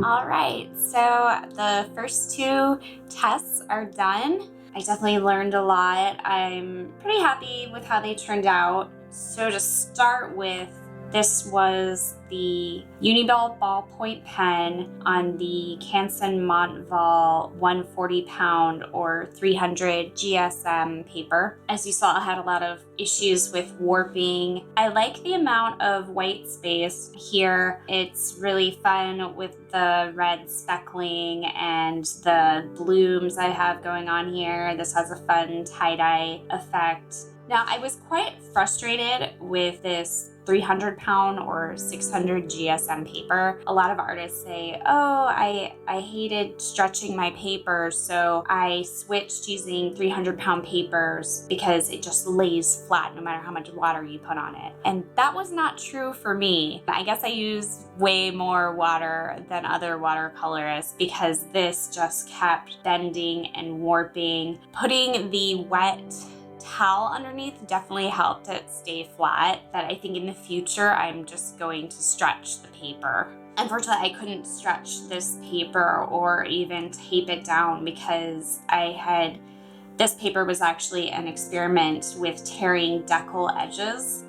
All right, so the first two tests are done. I definitely learned a lot. I'm pretty happy with how they turned out. So to start with, this was the Uniball ballpoint pen on the Canson Montval 140 pound or 300 GSM paper. As you saw, I had a lot of issues with warping. I like the amount of white space here. It's really fun with the red speckling and the blooms I have going on here. This has a fun tie-dye effect. Now, I was quite frustrated with this 300 pound or 600 GSM paper. A lot of artists say, oh, I hated stretching my paper, so I switched using 300 pound papers because it just lays flat no matter how much water you put on it. And that was not true for me. I guess I use way more water than other watercolorists because this just kept bending and warping. Putting the wet towel underneath definitely helped it stay flat, but I think in the future I'm just going to stretch the paper. Unfortunately, I couldn't stretch this paper or even tape it down because this paper was actually an experiment with tearing decal edges.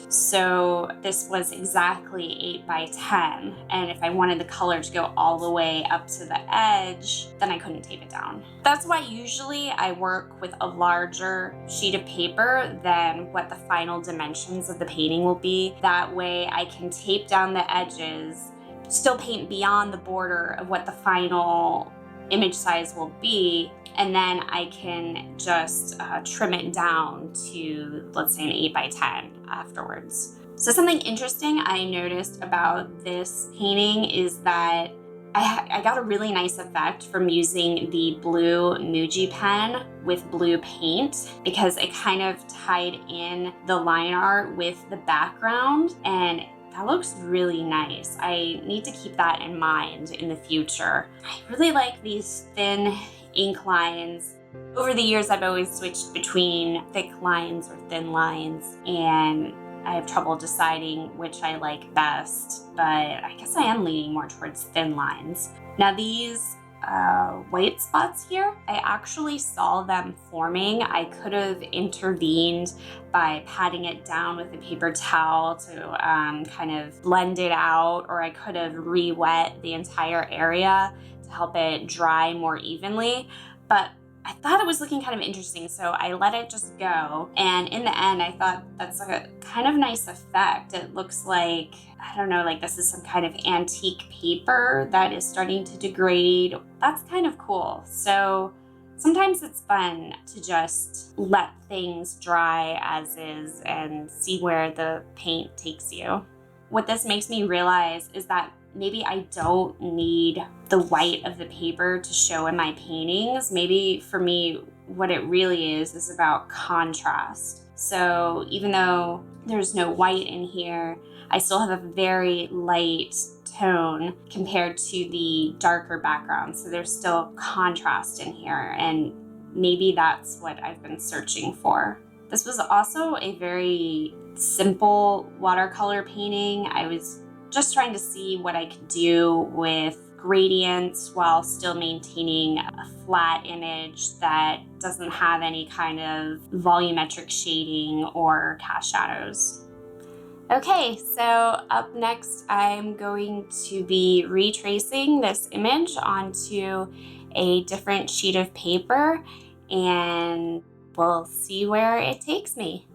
So this was exactly 8 by 10. And if I wanted the color to go all the way up to the edge, then I couldn't tape it down. That's why usually I work with a larger sheet of paper than what the final dimensions of the painting will be. That way I can tape down the edges, still paint beyond the border of what the final image size will be, and then I can just trim it down to, let's say, an 8 by 10 afterwards. So something interesting I noticed about this painting is that I got a really nice effect from using the blue Muji pen with blue paint because it kind of tied in the line art with the background, and that looks really nice. I need to keep that in mind in the future. I really like these thin ink lines. Over the years, I've always switched between thick lines or thin lines, and I have trouble deciding which I like best, but I guess I am leaning more towards thin lines. Now these white spots here, I actually saw them forming. I could have intervened by patting it down with a paper towel to kind of blend it out, or I could have re-wet the entire area to help it dry more evenly, but I thought it was looking kind of interesting, so I let it just go. And in the end, I thought that's like a kind of nice effect. It looks like, I don't know, like this is some kind of antique paper that is starting to degrade. That's kind of cool. So sometimes it's fun to just let things dry as is and see where the paint takes you. What this makes me realize is that maybe I don't need the white of the paper to show in my paintings. Maybe for me, what it really is about contrast. So even though there's no white in here, I still have a very light tone compared to the darker background. So there's still contrast in here, and maybe that's what I've been searching for. This was also a very simple watercolor painting. I was just trying to see what I could do with gradients while still maintaining a flat image that doesn't have any kind of volumetric shading or cast shadows. Okay, so up next I'm going to be retracing this image onto a different sheet of paper, and we'll see where it takes me.